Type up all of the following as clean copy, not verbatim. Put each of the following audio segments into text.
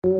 अभी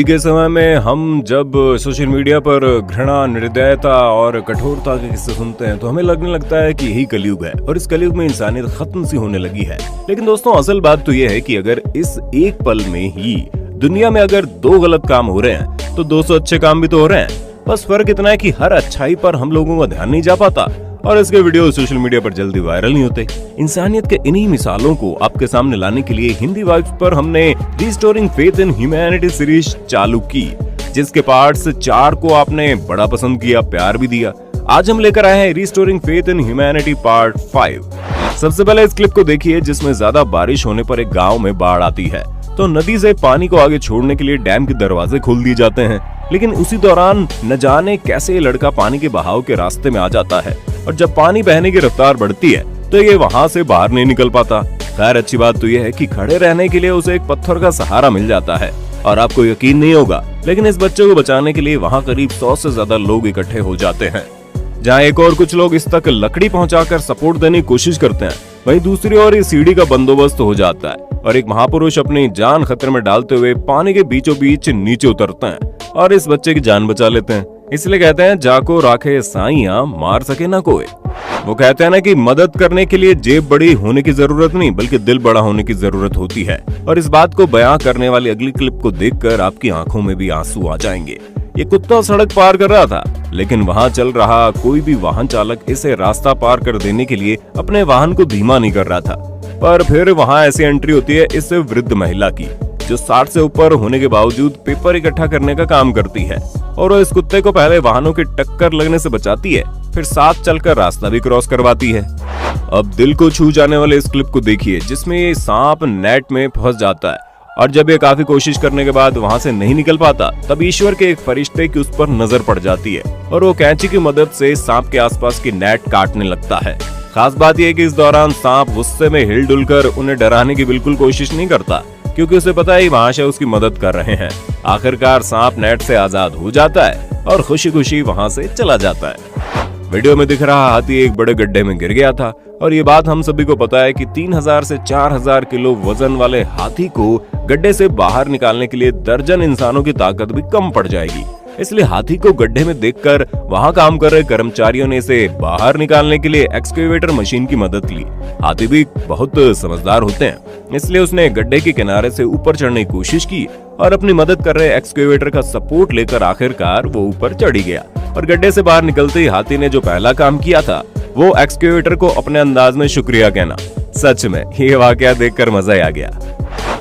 के समय में हम जब सोशल मीडिया पर घृणा, निर्दयता और कठोरता के किस्से सुनते हैं तो हमें लगने लगता है कि यही कलयुग है और इस कलयुग में इंसानियत खत्म सी होने लगी है। लेकिन दोस्तों, असल बात तो यह है कि अगर इस एक पल में ही दुनिया में अगर 2 गलत काम हो रहे हैं तो 200 अच्छे काम भी तो हो रहे हैं। बस फर्क इतना है कि हर अच्छाई पर हम लोगों का ध्यान नहीं जा पाता और इसके वीडियो सोशल मीडिया पर जल्दी वायरल नहीं होते। इंसानियत के इन्हीं मिसालों को आपके सामने लाने के लिए हिंदी वाइब्स पर हमने restoring faith in humanity series चालू की, जिसके पार्ट्स 4 को आपने बड़ा पसंद किया, प्यार भी दिया। आज हम लेकर आए हैं restoring faith in humanity part 5। सबसे पहले इस क्लिप को देखिए, जिसमें ज्यादा बारिश होने पर एक गाँव में बाढ़ आती है तो नदी से पानी को आगे छोड़ने के लिए डैम के दरवाजे खोल दिए जाते हैं। लेकिन उसी दौरान न जाने कैसे ये लड़का पानी के बहाव के रास्ते में आ जाता है और जब पानी बहने की रफ्तार बढ़ती है तो ये वहाँ से बाहर नहीं निकल पाता। खैर, अच्छी बात तो ये है कि खड़े रहने के लिए उसे एक पत्थर का सहारा मिल जाता है और आपको यकीन नहीं होगा, लेकिन इस बच्चे को बचाने के लिए वहाँ करीब 100 से ज्यादा लोग इकट्ठे हो जाते हैं। जहाँ एक और कुछ लोग इस तक लकड़ी पहुंचाकर सपोर्ट देने की कोशिश करते हैं, वहीं दूसरी ओर इस सीढ़ी का बंदोबस्त हो जाता है और एक महापुरुष अपनी जान खतरे में डालते हुए पानी के बीचों बीच नीचे उतरते हैं और इस बच्चे की जान बचा लेते हैं। इसलिए कहते हैं, जाको राखे साइया मार सके ना कोई। वो कहते हैं ना कि मदद करने के लिए जेब बड़ी होने की जरूरत नहीं, बल्कि दिल बड़ा होने की जरूरत होती है। और इस बात को बयां करने वाली अगली क्लिप को देखकर आपकी आंखों में भी आंसू आ जाएंगे। ये कुत्ता सड़क पार कर रहा था, लेकिन वहाँ चल रहा कोई भी वाहन चालक इसे रास्ता पार कर देने के लिए अपने वाहन को धीमा नहीं कर रहा था। पर फिर वहाँ ऐसी एंट्री होती है इस वृद्ध महिला की, जो 60 से ऊपर होने के बावजूद पेपर इकट्ठा करने का काम करती है और वो इस कुत्ते को पहले वाहनों की टक्कर लगने से बचाती है, फिर साथ चलकर रास्ता भी क्रॉस करवाती है। अब दिल को छू जाने वाले इस क्लिप को देखिए, जिसमें ये सांप नेट में फंस जाता है और जब ये काफी कोशिश करने के बाद वहां से नहीं निकल पाता, तब ईश्वर के एक फरिश्ते की उस पर नजर पड़ जाती है और वो कैंची की मदद से सांप के आसपास की नेट काटने लगता है। खास बात यह है कि इस दौरान सांप गुस्से में हिल-डुल कर उन्हें डराने की बिल्कुल कोशिश नहीं करता, क्योंकि उसे पता है महाशय उसकी मदद कर रहे हैं। आखिरकार सांप नेट से आजाद हो जाता है और खुशी खुशी वहां से चला जाता है। वीडियो में दिख रहा हाथी एक बड़े गड्ढे में गिर गया था और ये बात हम सभी को पता है कि 3000 से 4000 किलो वजन वाले हाथी को गड्ढे से बाहर निकालने के लिए दर्जन इंसानों की ताकत भी कम पड़ जाएगी। इसलिए हाथी को गड्ढे में देखकर वहां काम कर रहे कर्मचारियों ने इसे बाहर निकालने के लिए एक्सकेवेटर मशीन की मदद ली। हाथी भी बहुत समझदार होते हैं, इसलिए उसने गड्ढे के किनारे से ऊपर चढ़ने की कोशिश की और अपनी मदद कर रहे एक्सकेवेटर का सपोर्ट लेकर आखिरकार वो ऊपर चढ़ गया। और गड्ढे से बाहर निकलते ही हाथी ने जो पहला काम किया था वो एक्सकेवेटर को अपने अंदाज में शुक्रिया कहना। सच में ये वाकया देखकर मजा ही आ गया।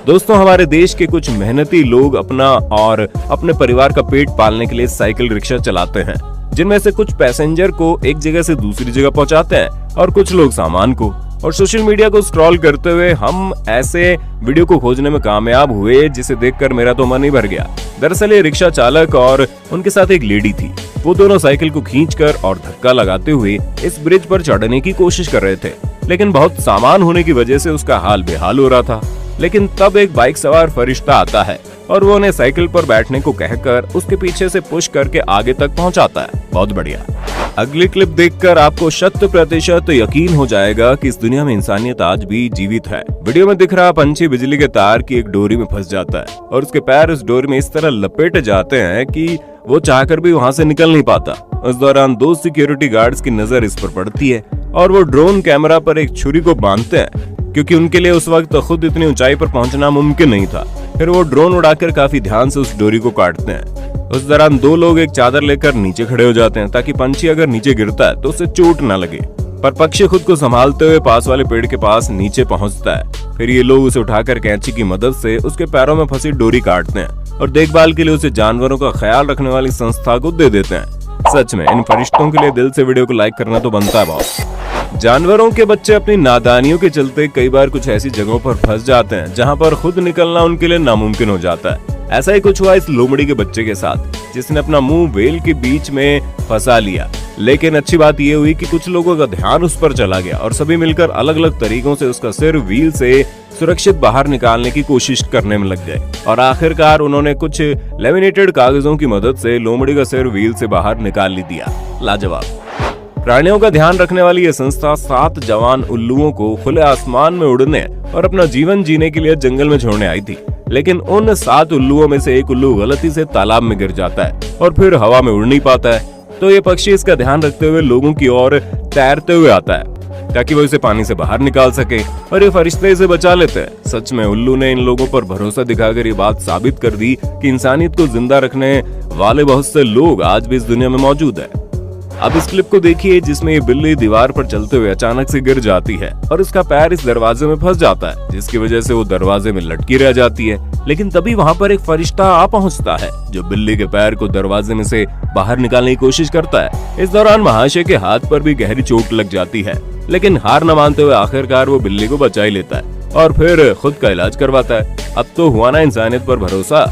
दोस्तों, हमारे देश के कुछ मेहनती लोग अपना और अपने परिवार का पेट पालने के लिए साइकिल रिक्शा चलाते हैं, जिनमें से कुछ पैसेंजर को एक जगह से दूसरी जगह पहुंचाते हैं और कुछ लोग सामान को। और सोशल मीडिया को स्क्रॉल करते हुए हम ऐसे वीडियो को खोजने में कामयाब हुए जिसे देखकर मेरा तो मन ही भर गया। दरअसल ये रिक्शा चालक और उनके साथ एक लेडी थी। वो दोनों साइकिल को खींचकर और धक्का लगाते हुए इस ब्रिज पर चढ़ने की कोशिश कर रहे थे, लेकिन बहुत सामान होने की वजह से उसका हाल बेहाल हो रहा था। लेकिन तब एक बाइक सवार फरिश्ता आता है और वो उन्हें साइकिल पर बैठने को कहकर उसके पीछे से पुश करके आगे तक पहुंचाता है। बहुत बढ़िया। अगली क्लिप देखकर आपको 100% यकीन हो जाएगा कि इस दुनिया में इंसानियत आज भी जीवित है। वीडियो में दिख रहा पंछी बिजली के तार की एक डोरी में फंस जाता है और उसके पैर उस डोरी में इस तरह लपेटे जाते हैं कि वो चाहकर भी वहां से निकल नहीं पाता। उस दौरान 2 सिक्योरिटी गार्ड्स की नजर इस पर पड़ती है और वो ड्रोन कैमरा पर एक छुरी को बांधते हैं, क्योंकि उनके लिए उस वक्त खुद इतनी ऊंचाई पर पहुंचना मुमकिन नहीं था। फिर वो ड्रोन उड़ाकर काफी ध्यान से उस डोरी को काटते हैं। उस दौरान 2 लोग एक चादर लेकर नीचे खड़े हो जाते हैं ताकि पंछी अगर नीचे गिरता है तो उसे चोट न लगे। पर पक्षी खुद को संभालते हुए पास वाले पेड़ के पास नीचे पहुंचता है। फिर ये लोग उसे उठाकर कैंची की मदद से उसके पैरों में फंसी डोरी काटते हैं और देखभाल के लिए उसे जानवरों का ख्याल रखने वाली संस्था को दे देते हैं। सच में इन फरिश्तों के लिए दिल से वीडियो को लाइक करना तो बनता है बहुत। जानवरों के बच्चे अपनी नादानियों के चलते कई बार कुछ ऐसी जगहों पर फंस जाते हैं जहां पर खुद निकलना उनके लिए नामुमकिन हो जाता है। ऐसा ही कुछ हुआ इस लोमड़ी के बच्चे के साथ, जिसने अपना मुंह वेल के बीच में फंसा लिया। लेकिन अच्छी बात यह हुई कि कुछ लोगों का ध्यान उस पर चला गया और सभी मिलकर अलग अलग तरीकों से उसका सिर व्हील से सुरक्षित बाहर निकालने की कोशिश करने में लग गए और आखिरकार उन्होंने कुछ लेमिनेटेड कागजों की मदद से लोमड़ी का सिर व्हील से बाहर निकाल ही दिया। लाजवाब। प्राणियों का ध्यान रखने वाली यह संस्था 7 जवान उल्लुओं को खुले आसमान में उड़ने और अपना जीवन जीने के लिए जंगल में छोड़ने आई थी, लेकिन उन 7 उल्लुओं में से एक उल्लू गलती से तालाब में गिर जाता है और फिर हवा में उड़ नहीं पाता है। तो ये पक्षी इसका ध्यान रखते हुए लोगों की ओर तैरते हुए आता है ताकि वो इसे पानी से बाहर निकाल सके और ये फरिश्ते इसे बचा लेते हैं। सच में उल्लू ने इन लोगों पर भरोसा दिखाकर ये बात साबित कर दी कि इंसानियत को जिंदा रखने वाले बहुत से लोग आज भी इस दुनिया में मौजूद है। अब इस क्लिप को देखिए जिसमें ये बिल्ली दीवार पर चलते हुए अचानक से गिर जाती है और उसका पैर इस दरवाजे में फंस जाता है, जिसकी वजह से वो दरवाजे में लटकी रह जाती है। लेकिन तभी वहाँ पर एक फरिश्ता आ पहुँचता है जो बिल्ली के पैर को दरवाजे में से बाहर निकालने की कोशिश करता है। इस दौरान महाशय के हाथ पर भी गहरी चोट लग जाती है, लेकिन हार न मानते हुए आखिरकार वो बिल्ली को बचा ही लेता है और फिर खुद का इलाज करवाता है। अब तो हुआ ना इंसानियत पर भरोसा।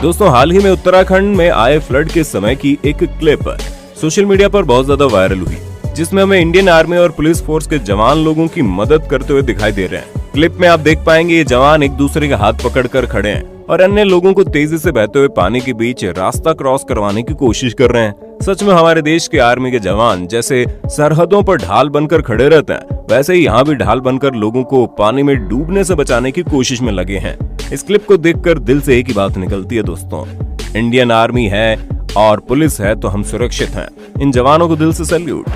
दोस्तों, हाल ही में उत्तराखंड में आए फ्लड के समय की एक क्लिप सोशल मीडिया पर बहुत ज्यादा वायरल हुई, जिसमें हमें इंडियन आर्मी और पुलिस फोर्स के जवान लोगों की मदद करते हुए दिखाई दे रहे हैं। क्लिप में आप देख पाएंगे ये जवान एक दूसरे के हाथ पकड़कर खड़े हैं और अन्य लोगों को तेजी से बहते हुए पानी के बीच रास्ता क्रॉस करवाने की कोशिश कर रहे हैं। सच में हमारे देश के आर्मी के जवान जैसे सरहदों पर ढाल बनकर खड़े रहते हैं, वैसे ही यहाँ भी ढाल बनकर लोगों को पानी में डूबने से बचाने की कोशिश में लगे हैं। इस क्लिप को देखकर दिल से एक ही बात निकलती है दोस्तों, इंडियन आर्मी है और पुलिस है तो हम सुरक्षित हैं। इन जवानों को दिल से सैल्यूट।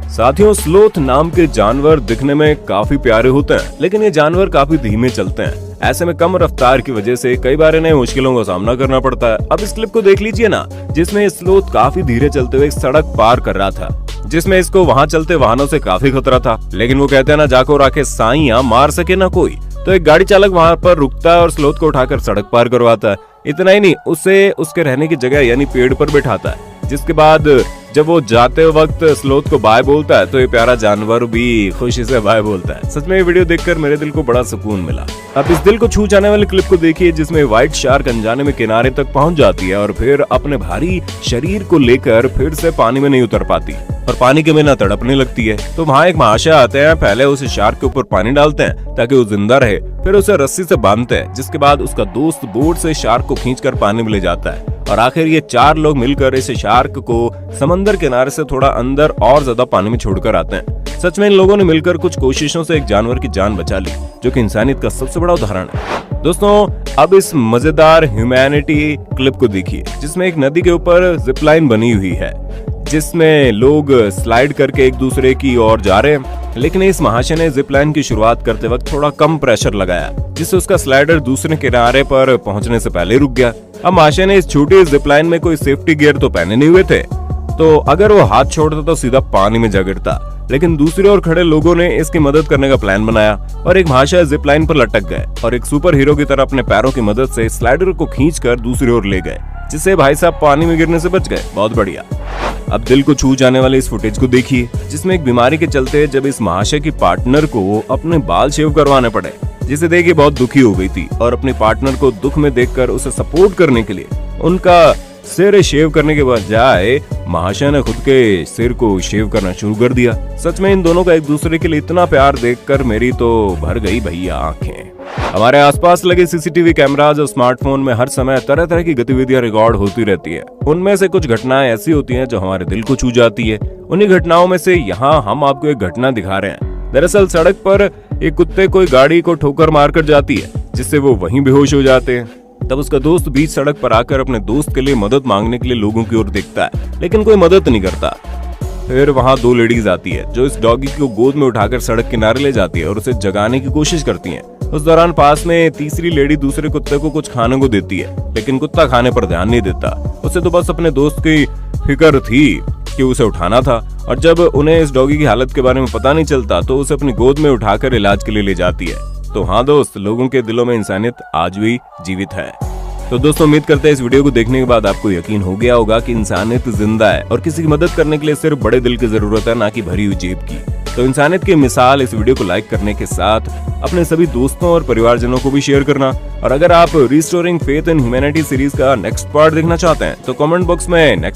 साथियों, स्लोथ नाम के जानवर दिखने में काफी प्यारे होते हैं, लेकिन ये जानवर काफी धीमे चलते हैं। ऐसे में कम रफ्तार की वजह से कई बार इन्हें मुश्किलों का सामना करना पड़ता है। अब इस क्लिप को देख लीजिए ना, जिसमें स्लोथ काफी धीरे चलते हुए एक सड़क पार कर रहा था, जिसमें इसको वहाँ चलते वाहनों से काफी खतरा था। लेकिन वो कहते हैं ना, जाको राखे साइयां मार सके ना कोई। तो एक गाड़ी चालक वहाँ पर रुकता है और स्लोथ को उठाकर सड़क पार करवाता है। इतना ही नहीं, उसे उसके रहने की जगह यानी पेड़ पर बिठाता है, जिसके बाद जब वो जाते वक्त स्लोथ को बाय बोलता है तो ये प्यारा जानवर भी खुशी से बाय बोलता है। सच में ये वीडियो देखकर मेरे दिल को बड़ा सुकून मिला। अब इस दिल को छू जाने वाली क्लिप को देखिए जिसमें व्हाइट शार्क अनजाने में किनारे तक पहुंच जाती है और फिर अपने भारी शरीर को लेकर फिर से पानी में नहीं उतर पाती और पानी के बिना तड़पने लगती है। तो वहाँ एक महाशय आते हैं, पहले उसे शार्क के ऊपर पानी डालते हैं ताकि वो जिंदा रहे, फिर उसे रस्सी से बांधते हैं, जिसके बाद उसका दोस्त बोट से शार्क को खींचकर पानी में ले जाता है और आखिर ये 4 लोग मिलकर इस शार्क को समंदर किनारे से थोड़ा अंदर और ज्यादा पानी में छोड़कर आते हैं। सच में इन लोगों ने मिलकर कुछ कोशिशों से एक जानवर की जान बचा ली, जो कि इंसानियत का सबसे बड़ा उदाहरण है। दोस्तों, अब इस मजेदार ह्यूमैनिटी क्लिप को देखिए जिसमें एक नदी के ऊपर जिप लाइन बनी हुई है, जिसमें लोग स्लाइड करके एक दूसरे की ओर जा रहे हैं। लेकिन इस महाशय ने जिप लाइन की शुरुआत करते वक्त थोड़ा कम प्रेशर लगाया, जिससे उसका स्लाइडर दूसरे किनारे पर पहुंचने से पहले रुक गया। अब महाशय ने इस छोटी जिप लाइन में कोई सेफ्टी गियर तो पहने नहीं हुए थे, तो अगर वो हाथ छोड़ता तो सीधा पानी में जा गिरता। लेकिन दूसरी ओर खड़े लोगों ने इसकी मदद करने का प्लान बनाया और एक महाशय जिप लाइन पर लटक गए और एक सुपर हीरो की तरह अपने पैरों की मदद से स्लाइडर को खींचकर दूसरी ओर ले गए, जिससे भाई साहब पानी में गिरने से बच गए। बहुत बढ़िया। अब दिल को छू जाने वाले इस फुटेज को देखिए जिसमें एक बीमारी के चलते जब इस महाशय की पार्टनर को अपने बाल शेव करवाने पड़े, जिसे देख के बहुत दुखी हो गई थी और अपने पार्टनर को दुख में देखकर उसे सपोर्ट करने के लिए उनका सिर शेव करने के बजाय महाशय ने खुद के सिर को शेव करना शुरू कर दिया। सच में इन दोनों का एक दूसरे के लिए इतना प्यार देखकर मेरी तो भर गई भैया आंखें। हमारे आसपास लगे सीसीटीवी कैमराज और स्मार्टफोन में हर समय तरह तरह की गतिविधियां रिकॉर्ड होती रहती है। उनमें से कुछ घटनाएं ऐसी होती हैं जो हमारे दिल को छू जाती है। उन्हीं घटनाओं में से यहाँ हम आपको एक घटना दिखा रहे हैं। दरअसल सड़क पर एक कुत्ते कोई गाड़ी को ठोकर मारकर जाती है, जिससे वो वहीं बेहोश हो जाते हैं। तब उसका दोस्त बीच सड़क पर आकर अपने दोस्त के लिए मदद मांगने के लिए लोगों की ओर देखता है, लेकिन कोई मदद नहीं करता। फिर वहाँ 2 लेडीज आती है जो इस डॉगी को गोद में उठाकर सड़क किनारे ले जाती है और उसे जगाने की कोशिश करती हैं। उस दौरान पास में तीसरी लेडी दूसरे कुत्ते को कुछ खाने को देती है, लेकिन कुत्ता खाने पर ध्यान नहीं देता। उसे तो बस अपने दोस्त की फिक्र थी कि उसे उठाना था, और जब उन्हें इस डॉगी की हालत के बारे में पता नहीं चलता तो उसे अपनी गोद में उठाकर इलाज के लिए ले जाती है। तो हाँ दोस्त, लोगों के दिलों में इंसानियत आज भी जीवित है। तो दोस्तों, उम्मीद करते हैं इस वीडियो को देखने के बाद आपको यकीन हो गया होगा कि इंसानियत जिंदा है और किसी की मदद करने के लिए सिर्फ बड़े दिल की जरूरत है, ना कि भरी हुई जेब की। तो इंसानियत की मिसाल इस वीडियो को लाइक करने के साथ अपने सभी दोस्तों और परिवारजनों को भी शेयर करना। और अगर आप restoring faith in humanity series का नेक्स्ट पार्ट देखना चाहते हैं तो कमेंट बॉक्स में नेक्स्ट